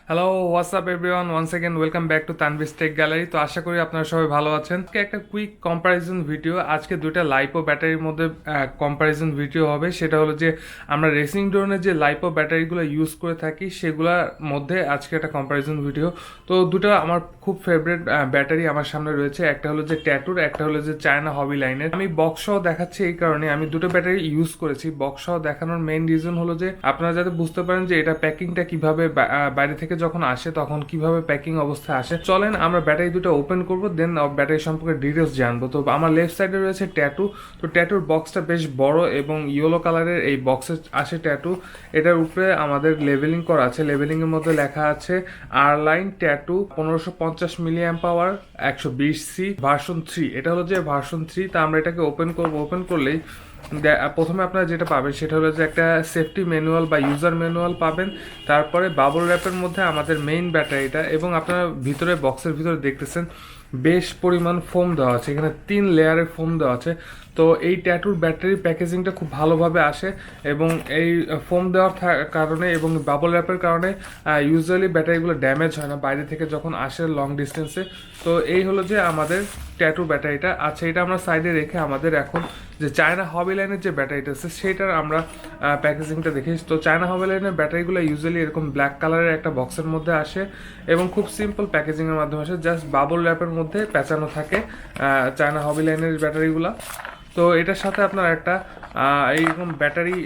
Hello WhatsApp everyone, once again welcome back to তানভিস tech gallery. তো আশা করি আপনারা সবাই ভালো আছেন। একটা কুইক কম্প্যারিজন ভিডিও, আজকে দুইটা লাইপো ব্যাটারির মধ্যে কম্প্যারিজন ভিডিও হবে। সেটা হলো যে আমরা রেসিং ড্রোনের যে লাইপো ব্যাটারিগুলো ইউজ করে থাকি সেগুলোর মধ্যে আজকে একটা কম্প্যারিজন ভিডিও। তো দুটো আমার খুব ফেভারিট ব্যাটারি আমার সামনে রয়েছে, একটা হলো যে ট্যাটুর, একটা হলো যে চায়না হবি লাইনের। আমি বক্স সহ দেখাচ্ছি এই কারণে, আমি দুটো ব্যাটারি ইউজ করেছি। বক্স সহ দেখানোর মেইন রিজন হলো যে আপনারা যাতে বুঝতে পারেন যে এটা প্যাকিংটা কিভাবে বাইরে থেকে যখন আসে তখন কিভাবে প্যাকিং অবস্থায় আসে। চলেন আমরা ব্যাটারি দুটো ওপেন করব, দেন ব্যাটারি সম্পর্কে ডিটেলস জানবো। তো আমার লেফট সাইডে রয়েছে ট্যাটু। তো ট্যাটুর বক্সটা বেশ বড় এবং ইয়েলো কালারের এই বক্সে আসে ট্যাটু। এটার উপরে আমাদের লেভেলিং করা আছে, লেভেলিং এর মধ্যে লেখা আছে আর লাইন ট্যাটু 1550 মিলি অ্যাম্প আওয়ার 120C ভার্সন 3। এটা হলো যে ভার্সন 3। তা আমরা এটাকে ওপেন করব। ওপেন করলেই প্রথমে আপনারা যেটা পাবেন সেটা হলো যে একটা সেফটি ম্যানুয়াল বা ইউজার ম্যানুয়াল পাবেন। তারপরে বাবল র্যাপের মধ্যে আমাদের মেইন ব্যাটারিটা, এবং আপনারা ভিতরে বক্সের ভিতরে দেখতেছেন বেশ পরিমাণ ফোম দেওয়া আছে, এখানে 3 লেয়ারের ফোম দেওয়া আছে। তো এই ট্যাটুর ব্যাটারি প্যাকেজিংটা খুব ভালোভাবে আসে, এবং এই ফোম দেওয়ার কারণে এবং বাবল র্যাপের কারণে ইউজুয়ালি ব্যাটারিগুলো ড্যামেজ হয় না বাইরে থেকে যখন আসে লং ডিস্টেন্সে। তো এই হলো যে আমাদের ট্যাটু ব্যাটারিটা। আচ্ছা, এটা আমরা সাইডে রেখে আমাদের এখন যে চায়না হবি লাইনের যে ব্যাটারিটা আছে সেটার আমরা প্যাকেজিংটা দেখি। তো চায়না হবি লাইনের ব্যাটারিগুলো ইউজুয়ালি এরকম ব্ল্যাক কালারের একটা বক্সের মধ্যে আসে এবং খুব সিম্পল প্যাকেজিংয়ের মাধ্যমে আসে, জাস্ট বাবল র্যাপের মধ্যে পেঁচানো থাকে চায়না হবি লাইনের ব্যাটারিগুলো। তো এটার সাথে আপনার একটা এইরকম ব্যাটারি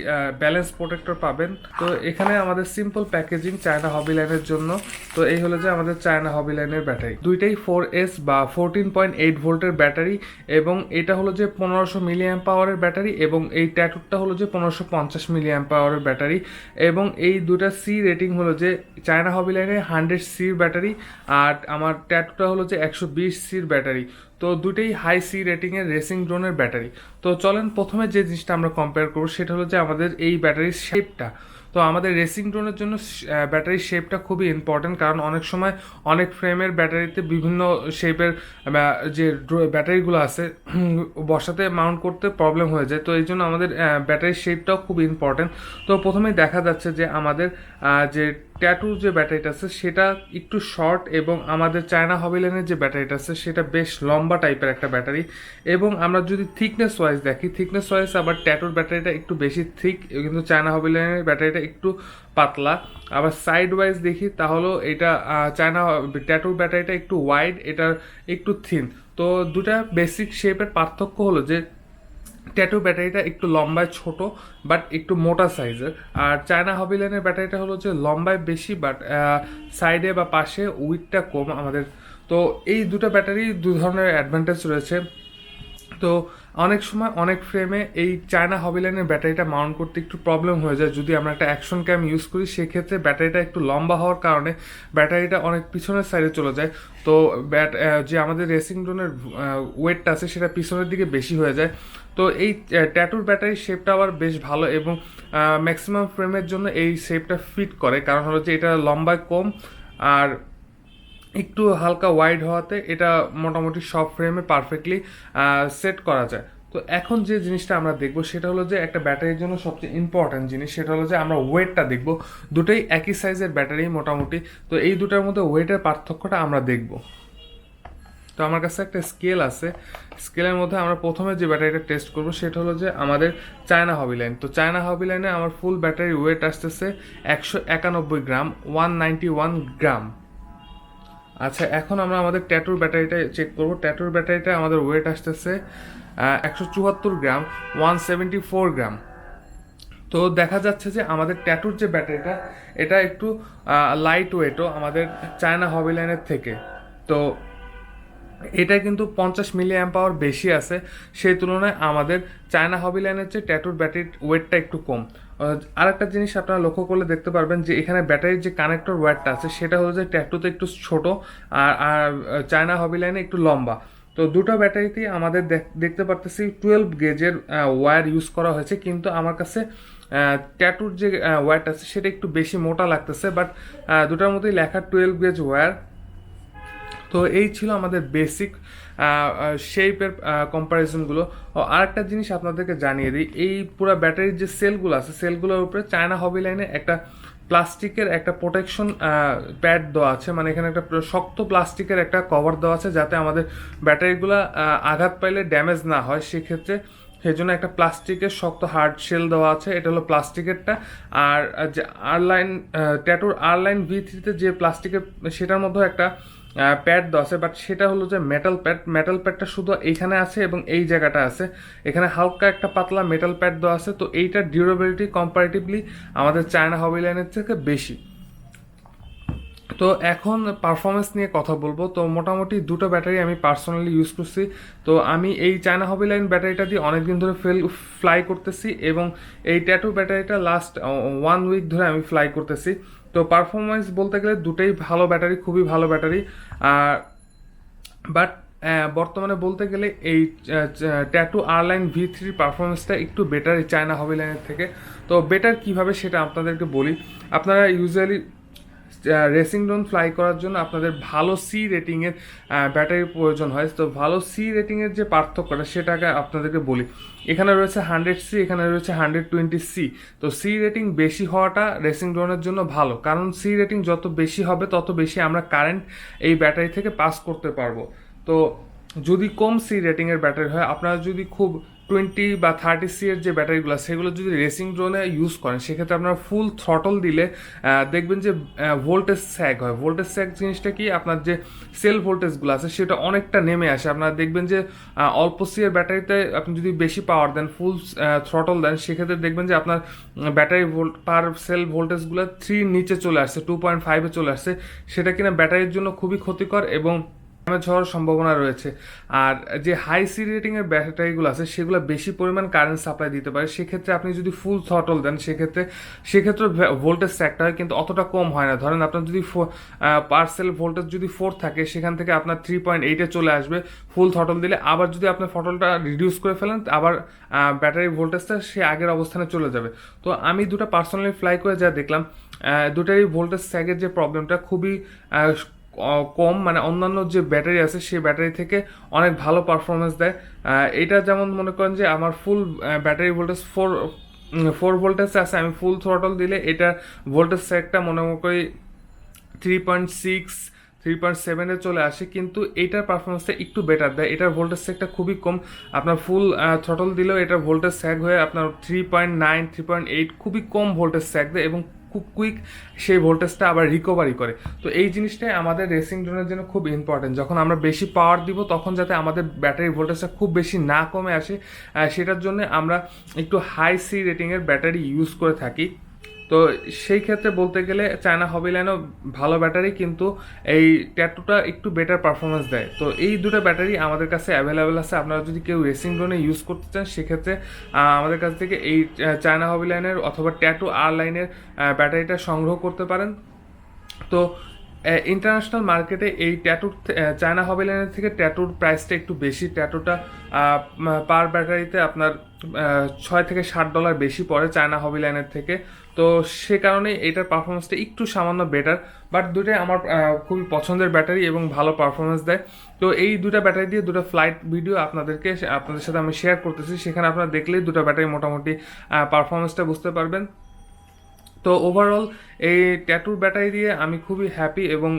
ব্যালেন্স প্রোটেক্টর পাবেন। তো এখানে আমাদের সিম্পল প্যাকেজিং চায়না হবি লাইনের জন্য। তো এই হলো যে আমাদের চায়না হবি লাইনের ব্যাটারি, দুইটাই 4S বা 14.8 ভোল্টের ব্যাটারি, এবং এটা হলো যে 1500 মিলি অ্যাম্প পাওয়ারের ব্যাটারি, এবং এই ট্যাটুরটা হলো যে 1550 মিলি অ্যাম্প পাওয়ারের ব্যাটারি। এবং এই দুটা সি রেটিং হলো যে চায়না হবি লাইনের 100C ব্যাটারি, আর আমার ট্যাটুটা হলো যে 120C ব্যাটারি। তো দুটেই হাই সি রেটিংয়ের রেসিং ড্রোনের ব্যাটারি। তো চলেন প্রথমে যে জিনিসটা আমরা কম্পেয়ার করবো সেটা হলো যে আমাদের এই ব্যাটারির শেপটা। তো আমাদের রেসিং ড্রোনের জন্য ব্যাটারির শেপটা খুবই ইম্পর্টেন্ট, কারণ অনেক সময় অনেক ফ্রেমের ব্যাটারিতে বিভিন্ন শেপের যে ব্যাটারিগুলো আছে বসাতে মাউন্ট করতে প্রবলেম হয়ে যায়। তো এই জন্য আমাদের ব্যাটারির শেপটাও খুব ইম্পর্টেন্ট। তো প্রথমেই দেখা যাচ্ছে যে আমাদের যে ট্যাটুর যে ব্যাটারিটা আছে সেটা একটু শর্ট, এবং আমাদের চায়না হবি লাইনের যে ব্যাটারিটা আছে সেটা বেশ লম্বা টাইপের একটা ব্যাটারি। এবং আমরা যদি থিকনেস ওয়াইজ দেখি, থিকনেস ওয়াইজ আবার ট্যাটুর ব্যাটারিটা একটু বেশি থিক, কিন্তু চায়না হবি লাইনের ব্যাটারিটা একটু পাতলা। আবার সাইড ওয়াইজ দেখি তাহলেও এটা চায়না ট্যাটুর ব্যাটারিটা একটু ওয়াইড, এটা একটু থিন। তো দুটা বেসিক শেপের পার্থক্য হলো যে ট্যাটু ব্যাটারিটা একটু লম্বায় ছোট বাট একটু মোটা সাইজের, আর চায়না হবি লাইনের ব্যাটারিটা হলো যে লম্বায় বেশি বাট সাইডে বা পাশে উইডটা কম আমাদের। তো এই দুটো ব্যাটারি দু ধরনের অ্যাডভান্টেজ রয়েছে। তো অনেক সময় অনেক ফ্রেমে এই চায়না হবি লাইনের ব্যাটারিটা মাউন্ট করতে একটু প্রবলেম হয়ে যায়। যদি আমরা একটা অ্যাকশন ক্যাম ইউজ করি সেক্ষেত্রে ব্যাটারিটা একটু লম্বা হওয়ার কারণে ব্যাটারিটা অনেক পিছনের সাইডে চলে যায়। তো যে আমাদের রেসিং ড্রোনের ওয়েটটা আছে সেটা পিছনের দিকে বেশি হয়ে যায়। তো এই ট্যাটুর ব্যাটারির শেপটা আবার বেশ ভালো, এবং ম্যাক্সিমাম ফ্রেমের জন্য এই শেপটা ফিট করে, কারণ হলো যে এটা লম্বায় কম আর একটু হালকা ওয়াইড হওয়াতে এটা মোটামুটি সব ফ্রেমে পারফেক্টলি সেট করা যায়। তো এখন যে জিনিসটা আমরা দেখব সেটা হলো যে একটা ব্যাটারির জন্য সবচেয়ে ইম্পর্ট্যান্ট জিনিস, সেটা হলো যে আমরা ওয়েটটা দেখব। দুটোই একই সাইজের ব্যাটারি মোটামুটি, তো এই দুটার মধ্যে ওয়েটের পার্থক্যটা আমরা দেখব। তো আমার কাছে একটা স্কেল আছে, স্কেলের মধ্যে আমরা প্রথমে যে ব্যাটারিটা টেস্ট করব সেটা হলো যে আমাদের চায়না হবি লাইন। তো চায়না হবি লাইনে আমার ফুল ব্যাটারি ওয়েট আসতেছে 191 গ্রাম, 191 গ্রাম। আচ্ছা, এখন আমরা আমাদের ট্যাটুর ব্যাটারিটা চেক করব। ট্যাটুর ব্যাটারিটা আমাদের ওয়েট আসতেছে 174 গ্রাম, 174 গ্রাম। তো দেখা যাচ্ছে যে আমাদের ট্যাটুর যে ব্যাটারিটা এটা একটু লাইট ওয়েটও আমাদের চায়না হবি লাইনের থেকে। তো এটা কিন্তু 50 মিলি অ্যাম্প পাওয়ার বেশি আছে, সেই তুলনায় আমাদের চায়না হবি লাইনের চেয়ে ট্যাটুর ব্যাটারির ওয়েটটা একটু কম। আরেকটা জিনিস আপনারা লক্ষ্য করলে দেখতে পারবেন যে এখানে ব্যাটারির যে কানেক্টর ওয়্যারটা আছে সেটা হলো যে ট্যাটুতে একটু ছোট, আর চায়না হবি লাইনে একটু লম্বা। তো দুটো ব্যাটারিতেই আমাদের দেখতে পারতেছি 12 গেজের ওয়্যার ইউজ করা হয়েছে, কিন্তু আমার কাছে ট্যাটুর যে ওয়্যারটা আছে সেটা একটু বেশি মোটা লাগতেছে, বাট দুটার মধ্যেই লেখা 12 গেজ ওয়্যার। তো এই ছিল আমাদের বেসিক শেপের কম্প্যারিজনগুলো। আরেকটা জিনিস আপনাদেরকে জানিয়ে দিই, এই পুরো ব্যাটারির যে সেলগুলো আছে সেলগুলোর উপরে চায়না হবি লাইনে একটা প্লাস্টিকের একটা প্রোটেকশন প্যাড দেওয়া আছে, মানে এখানে একটা শক্ত প্লাস্টিকের একটা কভার দেওয়া আছে যাতে আমাদের ব্যাটারিগুলো আঘাত পাইলে ড্যামেজ না হয়, সেক্ষেত্রে সেই জন্য একটা প্লাস্টিকের শক্ত হার্ড শেল দেওয়া আছে, এটা হলো প্লাস্টিকেরটা। আর যে আরলাইন ট্যাটুর আরলাইন V3-তে যে প্লাস্টিকের, সেটার মধ্যেও একটা প্যাড দেওয়া আছে, বাট সেটা হলো যে মেটাল প্যাডটা শুধু এইখানে আছে এবং এই জায়গাটা আছে, এখানে হালকা একটা পাতলা মেটাল প্যাড দেওয়া আছে। তো এইটার ডিউরেবিলিটি কম্পারেটিভলি আমাদের চায়না হবি লাইনের থেকে বেশি। তো এখন পারফরমেন্স নিয়ে কথা বলবো। তো মোটামুটি দুটো ব্যাটারি আমি পার্সোনালি ইউজ করছি। তো আমি এই চায়না হবি লাইন ব্যাটারিটা দিয়ে অনেকদিন ধরে ফ্লাই করতেছি এবং এই ট্যাটু ব্যাটারিটা লাস্ট 1 উইক ধরে আমি ফ্লাই করতেছি। তো পারফরমেন্স বলতে গেলে দুটোই ভালো ব্যাটারি, খুবই ভালো ব্যাটারি। বাট বর্তমানে বলতে গেলে এই ট্যাটু আরলাইন V3 পারফরমেন্সটা একটু বেটার এই চায়না হবি লাইনের থেকে। তো বেটার কিভাবে সেটা আপনাদেরকে বলি। আপনারা ইউজুয়ালি রেসিং ড্রোন ফ্লাই করার জন্য আপনাদের ভালো C রেটিংয়ের ব্যাটারির প্রয়োজন হয়। তো ভালো C রেটিংয়ের যে পার্থক্যটা সেটাকে আপনাদেরকে বলি। এখানে রয়েছে 100C, এখানে রয়েছে 120C। তো C রেটিং বেশি হওয়াটা রেসিং ড্রোনের জন্য ভালো, কারণ C রেটিং যত বেশি হবে তত বেশি আমরা কারেন্ট এই ব্যাটারি থেকে পাস করতে পারবো। তো যদি কম C রেটিংয়ের ব্যাটারি হয়, আপনারা যদি খুব 20 বা 30C এর যে ব্যাটারিগুলো সেগুলো যদি রেসিং ড্রোনে ইউজ করেন, সেক্ষেত্রে আপনারা ফুল থ্রটল দিলে দেখবেন যে ভোল্টেজ স্যাগ হয়। ভোল্টেজ স্যাগ জিনিসটা কি, আপনার যে সেল ভোল্টেজগুলো আছে সেটা অনেকটা নেমে আসে। আপনারা দেখবেন যে অল্প C এর ব্যাটারিতে আপনি যদি বেশি পাওয়ার দেন, ফুল থ্রটল দেন, সেক্ষেত্রে দেখবেন যে আপনার ব্যাটারি পার সেল ভোল্টেজগুলো 3 নিচে চলে আসছে, 2.5-এ চলে আসছে। সেটা কিনা ব্যাটারির জন্য খুবই ক্ষতিকর এবং ড্যামেজ হওয়ার সম্ভাবনা রয়েছে। আর যে হাই C রেটিংয়ের ব্যাটারিগুলো আছে সেগুলো বেশি পরিমাণ কারেন্ট সাপ্লাই দিতে পারে, সেক্ষেত্রে আপনি যদি ফুল থ্রটল দেন সেক্ষেত্রে ভোল্টেজ স্যাগটা হয়, কিন্তু অতটা কম হয় না। ধরেন আপনার যদি পার্সেল ভোল্টেজ যদি 4 থাকে, সেখান থেকে আপনার 3.8-এ চলে আসবে ফুল থ্রটল দিলে। আবার যদি আপনার থ্রটলটা রিডিউস করে ফেলেন, আবার ব্যাটারি ভোল্টেজটা সে আগের অবস্থানে চলে যাবে। তো আমি দুটো পার্সোনালি ফ্লাই করে যা দেখলাম, দুটারই ভোল্টেজ স্যাগের যে প্রবলেমটা খুবই কম, মানে অন্যান্য যে ব্যাটারি আছে সেই ব্যাটারি থেকে অনেক ভালো পারফরমেন্স দেয়। এটা যেমন মনে করেন যে আমার ফুল ব্যাটারি ভোল্টেজ 4 ভোল্টেজ আছে, আমি ফুল থ্রটল দিলে এটা ভোল্টেজ সেটটা মনে করি 3.6 3.7-এ চলে আসে, কিন্তু এইটার পারফরমেন্সটা একটু বেটার দেয়। এটার ভোল্টেজ স্যাগটা খুবই কম, আপনার ফুল থ্রটল দিলেও এটার ভোল্টেজ স্যাগ হয়ে আপনার 3.9 3.8 খুবই কম ভোল্টেজ স্যাগ দেয় এবং খুব কুইক সেই ভোল্টেজটা আবার রিকভারি করে। তো এই জিনিসটাই আমাদের রেসিং ড্রোনের জন্য খুব ইম্পর্টেন্ট। যখন আমরা বেশি পাওয়ার দিব তখন যাতে আমাদের ব্যাটারির ভোল্টেজটা খুব বেশি না কমে আসে, সেটার জন্য আমরা একটু হাই C রেটিংয়ের ব্যাটারি ইউজ করে থাকি। তো সেই ক্ষেত্রে বলতে গেলে চায়না হবি লাইনও ভালো ব্যাটারি, কিন্তু এই ট্যাটুটা একটু বেটার পারফরমেন্স দেয়। তো এই দুটো ব্যাটারি আমাদের কাছে অ্যাভেলেবেল আছে। আপনারা যদি কেউ রেসিং ড্রোনে ইউজ করতে চান, সেক্ষেত্রে আমাদের কাছ থেকে এই চায়না হবি লাইনের অথবা ট্যাটু আর লাইনের ব্যাটারিটা সংগ্রহ করতে পারেন। তো ইন্টারন্যাশনাল মার্কেটে এই ট্যাটুর চায়না হবি লাইনের থেকে ট্যাটুর প্রাইসটা একটু বেশি। ট্যাটুটা পার ব্যাটারিতে আপনার $6 থেকে $7 বেশি পড়ে চায়না হবি লাইনের থেকে। তো সে কারণে এটার পারফরমেন্সটা একটু সামান্য বেটার, বাট দুটোই আমার খুবই পছন্দের ব্যাটারি এবং ভালো পারফরমেন্স দেয়। তো এই দুটো ব্যাটারি দিয়ে দুটো ফ্লাইট ভিডিও আপনাদের সাথে আমি শেয়ার করতেছি, সেখানে আপনারা দেখলেই দুটো ব্যাটারি মোটামুটি পারফরমেন্সটা বুঝতে পারবেন। তো ওভারঅল এই ট্যাটুর ব্যাটারি দিয়ে আমি খুবই হ্যাপি এবং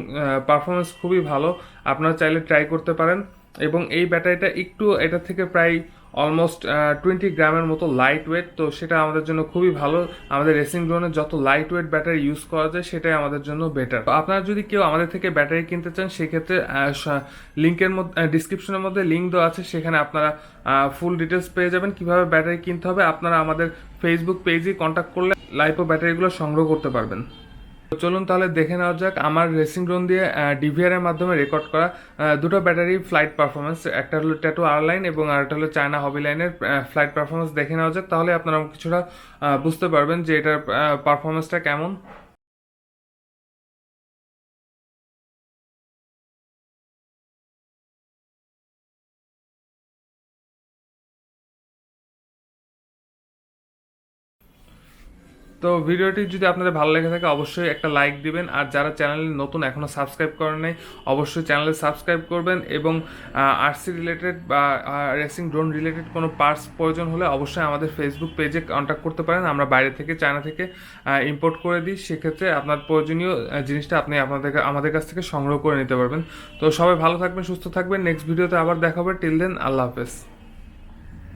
পারফরমেন্স খুবই ভালো। আপনারা চাইলে ট্রাই করতে পারেন। এবং এই ব্যাটারিটা একটু এটা থেকে প্রায় অলমোস্ট 20 গ্রামের মতো লাইট ওয়েট, তো সেটা আমাদের জন্য খুবই ভালো। আমাদের রেসিং ড্রোনে যত লাইট ওয়েট ব্যাটারি ইউজ করা যায় সেটাই আমাদের জন্য বেটার। তো আপনারা যদি কেউ আমাদের থেকে ব্যাটারি কিনতে চান, সেক্ষেত্রে লিঙ্কের মধ্যে ডিসক্রিপশনের মধ্যে লিঙ্ক দেওয়া আছে, সেখানে আপনারা ফুল ডিটেলস পেয়ে যাবেন কিভাবে ব্যাটারি কিনতে হবে। আপনারা আমাদের ফেসবুক পেজে কন্ট্যাক্ট করলে লাইপো ব্যাটারিগুলো সংগ্রহ করতে পারবেন। তো চলুন তাহলে দেখে নেওয়া যাক আমার রেসিং ড্রোন দিয়ে ডিভিআর এর মাধ্যমে রেকর্ড করা দুটো ব্যাটারি ফ্লাইট পারফরমেন্স। একটা হলো ট্যাটু আরলাইন এবং আরেকটা হলো চায়না হবি লাইনের ফ্লাইট পারফরমেন্স দেখে নেওয়া যাক, তাহলে আপনারা কিছুটা বুঝতে পারবেন যে এটার পারফরমেন্সটা কেমন। তো ভিডিওটি যদি আপনাদের ভালো লেগে থাকে অবশ্যই একটা লাইক দিবেন, আর যারা চ্যানেলে নতুন এখনও সাবস্ক্রাইব করেন নাই অবশ্যই চ্যানেলে সাবস্ক্রাইব করবেন, এবং আরসি রিলেটেড বা রেসিং ড্রোন রিলেটেড কোনো পার্টস প্রয়োজন হলে অবশ্যই আমাদের ফেসবুক পেজে কন্ট্যাক্ট করতে পারেন। আমরা বাইরে থেকে চায়না থেকে ইম্পোর্ট করে দিই, সেক্ষেত্রে আপনার প্রয়োজনীয় জিনিসটা আপনি আমাদের কাছ থেকে সংগ্রহ করে নিতে পারবেন। তো সবাই ভালো থাকবেন, সুস্থ থাকবেন, নেক্সট ভিডিওতে আবার দেখা হবে। টিল দেন, আল্লাহ হাফেজ।